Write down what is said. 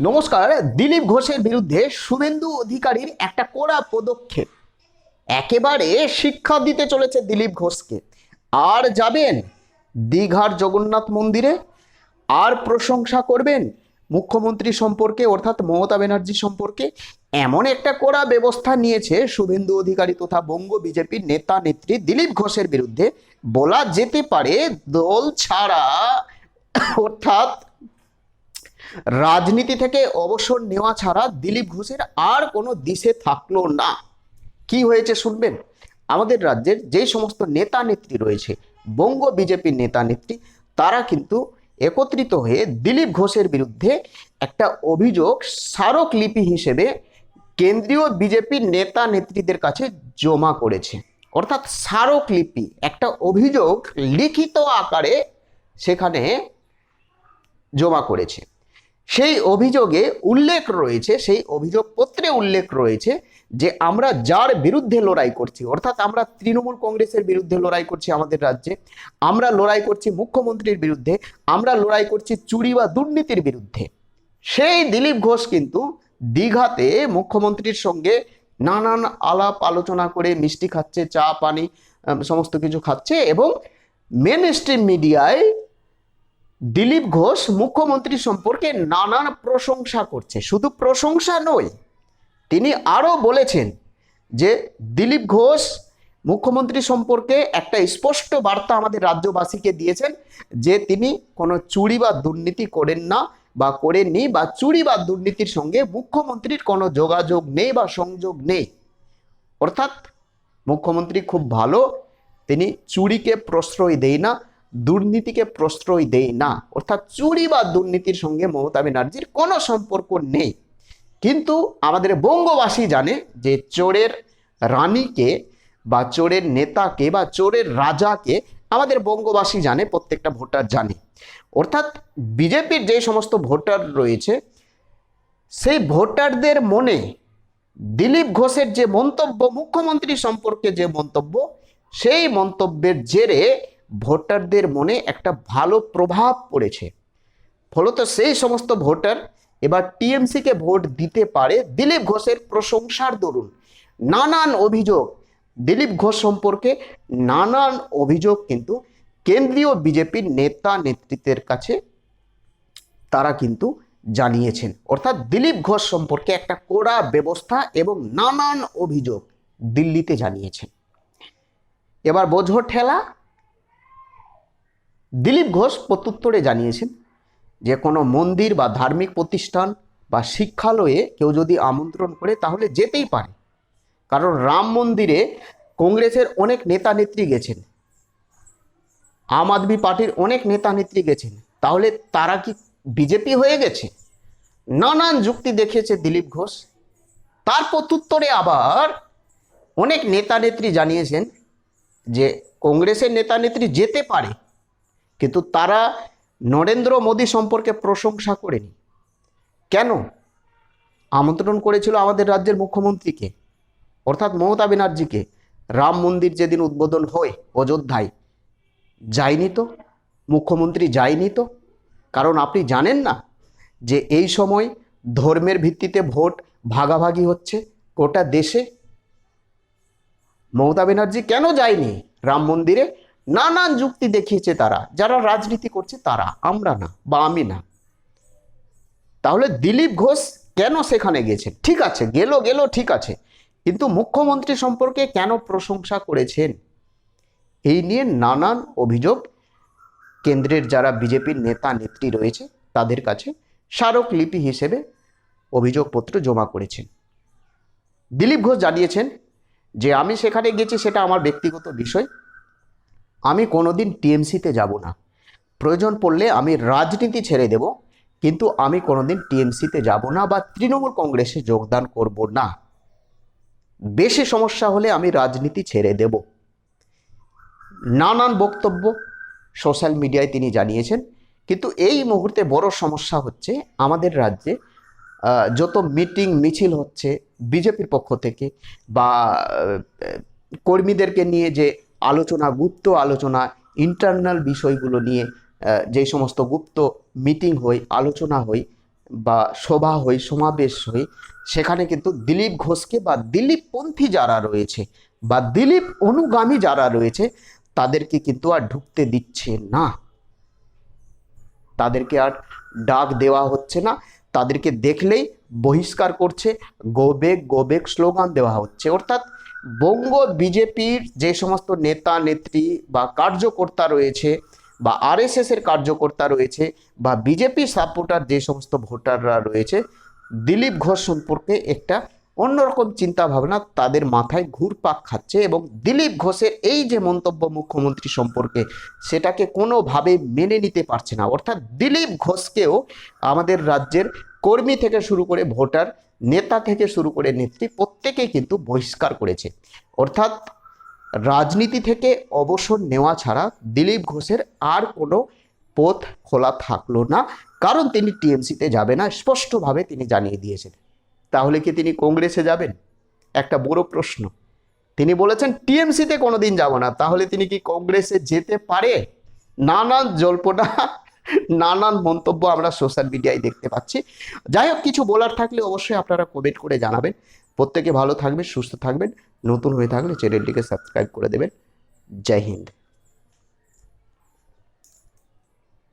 নমস্কার। দিলীপ ঘোষের বিরুদ্ধে শুভেন্দু অধিকারীর একটা কড়া পদক্ষেপ, একেবারে শিক্ষা দিতে চলেছে দিলীপ ঘোষকে। আর যাবেন দীঘার জগন্নাথ মন্দিরে, আর প্রশংসা করবেন মুখ্যমন্ত্রী সম্পর্কে অর্থাৎ মমতা ব্যানার্জি সম্পর্কে। এমন একটা কড়া ব্যবস্থা নিয়েছে শুভেন্দু অধিকারী তথা বঙ্গ বিজেপির নেতা নেত্রী দিলীপ ঘোষের বিরুদ্ধে, বলা যেতে পারে দল ছাড়া অর্থাৎ রাজনীতি থেকে অবসর নেওয়া ছাড়া দিলীপ ঘোষের আর কোনো দিশে থাকলো না। কি হয়েছে শুনবেন। আমাদের রাজ্যের যে সমস্ত নেতা নেত্রী রয়েছে, বঙ্গ বিজেপির নেতা নেত্রী, তারা কিন্তু একত্রিত হয়ে দিলীপ ঘোষের বিরুদ্ধে একটা অভিযোগ স্মারকলিপি হিসেবে কেন্দ্রীয় বিজেপির নেতা নেত্রীদের কাছে জমা করেছে। অর্থাৎ স্মারকলিপি, একটা অভিযোগ লিখিত আকারে সেখানে জমা করেছে। সেই অভিযোগে উল্লেখ রয়েছে, সেই অভিযোগপত্রে উল্লেখ রয়েছে যে আমরা যার বিরুদ্ধে লড়াই করছি, অর্থাৎ আমরা তৃণমূল কংগ্রেসের বিরুদ্ধে লড়াই করছি আমাদের রাজ্যে, আমরা লড়াই করছি মুখ্যমন্ত্রীর বিরুদ্ধে, আমরা লড়াই করছি চুরি বা দুর্নীতির বিরুদ্ধে। সেই দিলীপ ঘোষ কিন্তু দীঘাতে মুখ্যমন্ত্রীর সঙ্গে নানান আলাপ আলোচনা করে মিষ্টি খাচ্ছে, চা পানি সমস্ত কিছু খাচ্ছে, এবং মেন স্ট্রিম মিডিয়ায় দিলীপ ঘোষ মুখ্যমন্ত্রী সম্পর্কে নানান প্রশংসা করছে। শুধু প্রশংসা নয়, তিনি আরও বলেছেন যে দিলীপ ঘোষ মুখ্যমন্ত্রী সম্পর্কে একটা স্পষ্ট বার্তা আমাদের রাজ্যবাসীকে দিয়েছেন যে তিনি কোনো চুরি বা দুর্নীতি করেন না বা করেননি, বা চুরি বা দুর্নীতির সঙ্গে মুখ্যমন্ত্রীর কোনো যোগাযোগ নেই বা সংযোগ নেই। অর্থাৎ মুখ্যমন্ত্রী খুব ভালো, তিনি চুরিকে প্রশ্রয় দেয় না, দুর্নীতিকে প্রশ্রয় দেয় না। অর্থাৎ চুরি বা দুর্নীতির সঙ্গে মমতা ব্যানার্জির কোনো সম্পর্ক নেই। কিন্তু আমাদের বঙ্গবাসী জানে যে চোরের রানীকে বা চোরের নেতাকে বা চোরের রাজাকে আমাদের বঙ্গবাসী জানে, প্রত্যেকটা ভোটার জানে। অর্থাৎ বিজেপির যে সমস্ত ভোটার রয়েছে, সেই ভোটারদের মনে দিলীপ ঘোষের যে মন্তব্য, মুখ্যমন্ত্রী সম্পর্কে যে মন্তব্য, সেই মন্তব্যের জেরে ভোটারদের মনে একটা ভালো প্রভাব পড়েছে। ফলত সেই সমস্ত ভোটার এবার টিএমসিকে ভোট দিতে পারে দিলীপ ঘোষের প্রশংসার দরুন। নানান অভিযোগ দিলীপ ঘোষ সম্পর্কে, নানান অভিযোগ কিন্তু কেন্দ্রীয় বিজেপির নেতা নেতৃত্বের কাছে তারা কিন্তু জানিয়েছেন। অর্থাৎ দিলীপ ঘোষ সম্পর্কে একটা কড়া ব্যবস্থা এবং নানান অভিযোগ দিল্লিতে জানিয়েছেন। এবার বোঝো ঠেলা। দিলীপ ঘোষ প্রত্যুত্তরে জানিয়েছেন যে কোনো মন্দির বা ধার্মিক প্রতিষ্ঠান বা শিক্ষালয়ে কেউ যদি আমন্ত্রণ করে তাহলে যেতেই পারে। কারণ রাম মন্দিরে কংগ্রেসের অনেক নেতা নেত্রী গেছেন, আম আদমি পার্টির অনেক নেতা নেত্রী গেছেন, তাহলে তারা কি বিজেপি হয়ে গেছে? নানান যুক্তি দেখিয়েছে দিলীপ ঘোষ। তার প্রত্যুত্তরে আবার অনেক নেতা নেত্রী জানিয়েছেন যে কংগ্রেসের নেতা নেত্রী যেতে পারে, কিন্তু তারা নরেন্দ্র মোদী সম্পর্কে প্রশংসা করেনি। কেন? আমন্ত্রণ করেছিল আমাদের রাজ্যের মুখ্যমন্ত্রীকে অর্থাৎ মমতা ব্যানার্জিকে। রাম মন্দির যেদিন উদ্বোধন হয় অযোধ্যায়, যায়নি তো মুখ্যমন্ত্রী, যায়নি তো। কারণ আপনি জানেন না যে এই সময় ধর্মের ভিত্তিতে ভোট ভাগাভাগি হচ্ছে গোটা দেশে। মমতা ব্যানার্জি কেন যায়নি রাম মন্দিরে? নানান যুক্তি দেখিয়েছে তারা, যারা রাজনীতি করছে তারা, আমরা না বা আমি না। তাহলে দিলীপ ঘোষ কেন সেখানে গেছে? ঠিক আছে, গেল ঠিক আছে, কিন্তু মুখ্যমন্ত্রী সম্পর্কে কেন প্রশংসা করেছেন? এই নিয়ে নানান অভিযোগ কেন্দ্রের যারা বিজেপির নেতা নেত্রী রয়েছে তাদের কাছে স্মারকলিপি হিসেবে অভিযোগপত্র জমা করেছেন। দিলীপ ঘোষ জানিয়েছেন যে আমি সেখানে গেছি সেটা আমার ব্যক্তিগত বিষয়, আমি কোনোদিন টিএমসিতে যাব না, প্রয়োজন পড়লে আমি রাজনীতি ছেড়ে দেব, কিন্তু আমি কোনোদিন টিএমসিতে যাব না বা তৃণমূল কংগ্রেসে যোগদান করব না। বেশি সমস্যা হলে আমি রাজনীতি ছেড়ে দেব। নানান বক্তব্য সোশ্যাল মিডিয়ায় তিনি জানিয়েছেন। কিন্তু এই মুহূর্তে বড় সমস্যা হচ্ছে আমাদের রাজ্যে যত মিটিং মিছিল হচ্ছে বিজেপির পক্ষ থেকে বা কর্মীদেরকে নিয়ে যে আলোচনা, গুপ্ত আলোচনা, ইন্টারনাল বিষয়গুলো নিয়ে যে সমস্ত গুপ্ত মিটিং হয়, আলোচনা হয়, বা সভা হয়, সমাবেশ হয়, সেখানে কিন্তু দিলীপ ঘোষকে বা দিলীপপন্থী যারা রয়েছে বা দিলীপ অনুগামী যারা রয়েছে তাদেরকে কিন্তু আর ঢুকতে দিচ্ছে না, তাদেরকে আর ডাক দেওয়া হচ্ছে না, তাদেরকে দেখলেই বহিষ্কার করছে, go back go back slogan দেওয়া হচ্ছে। অর্থাৎ বঙ্গ বিজেপির যে সমস্ত নেতা নেত্রী বা কার্যকর্তা রয়েছে বা আরএসএস এর কার্যকর্তা রয়েছে বা বিজেপি সাপোর্টার যে সমস্ত ভোটাররা রয়েছে, দিলীপ ঘোষ সম্পর্কে একটা অন্যরকম চিন্তা ভাবনা তাদের মাথায় ঘুরপাক খাচ্ছে এবং দিলীপ ঘোষের এই যে মন্তব্য মুখ্যমন্ত্রী সম্পর্কে সেটাকে কোনোভাবে মেনে নিতে পারছে না। অর্থাৎ দিলীপ ঘোষকেও আমাদের রাজ্যের কর্মী থেকে শুরু করে ভোটার, নেতা থেকে শুরু করে নেত্রী প্রত্যেকেই কিন্তু বহিষ্কার করেছে। অর্থাৎ রাজনীতি থেকে অবসর নেওয়া ছাড়া দিলীপ ঘোষের আর কোনো পথ খোলা থাকলো না, কারণ তিনি টিএমসিতে যাবে না, স্পষ্টভাবে তিনি জানিয়ে দিয়েছেন। তাহলে কি তিনি কংগ্রেসে যাবেন? একটা বড় প্রশ্ন। তিনি বলেছেন টিএমসিতে কোনোদিন যাব না, তাহলে তিনি কি কংগ্রেসে যেতে পারে? নানান জল্পনা, নানান মন্তব্য আমরা সোশ্যাল মিডিয়ায় দেখতে পাচ্ছি। যাই হোক, কিছু বলার থাকলে অবশ্যই আপনারা কমেন্ট করে জানাবেন। প্রত্যেকে ভালো থাকবেন, সুস্থ থাকবেন। নতুন হয়ে থাকলে চ্যানেলটিকে সাবস্ক্রাইব করে দেবেন। জয় হিন্দ।